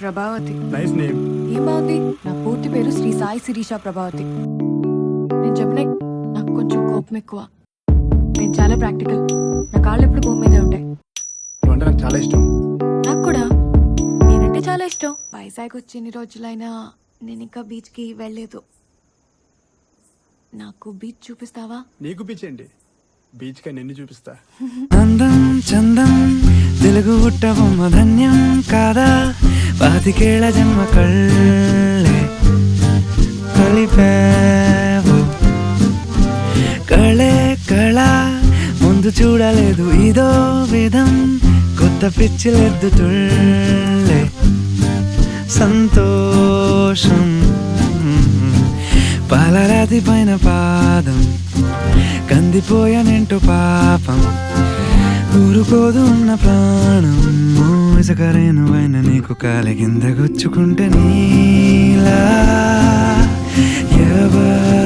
Prabhavati. Nice name. ఏం బాగుంది? నా పూర్తి పేరు శ్రీ సాయి శిరీష ప్రభావతి. నేను చెప్పిన నాకు కొంచెం కోపం ఎక్కువ. నేను చాలా ప్రాక్టికల్. నా కాళ్ళు ఎప్పుడు భూమి మీదే ఉంటాయి. నువ్వంటే నాకు చాలా ఇష్టం. నాకు కూడా నేనంటే చాలా ఇష్టం. వైజాగ్ వచ్చి ఎన్ని రోజులైనా నేను ఇంకా బీచ్కి వెళ్ళలేదు. నాకు బీచ్ చూపిస్తావా? నీకు పిచ్చండి, బీచ్ కా నిన్ను చూపిస్తా. అందం చందం తెలుగు ಹುಟ್ಟಬೊಮ್ಮ ధన్యం కాదా పాతికేళ్ల జన్మ కళ్ళే కలిపావు కళే కళ ముందు చూడలేదు ఇదో విధం కొత్త పిచ్చిలెద్దుతుళ్ళే సంతోషం పాలరాతి పైన పాదం కందిపోయానంటూ పాపం ఊరుకోదు ఉన్న ప్రాణం మోసకరేను అయిన నీకు కాలి కింద గుచ్చుకుంటే నీలా ఎవరు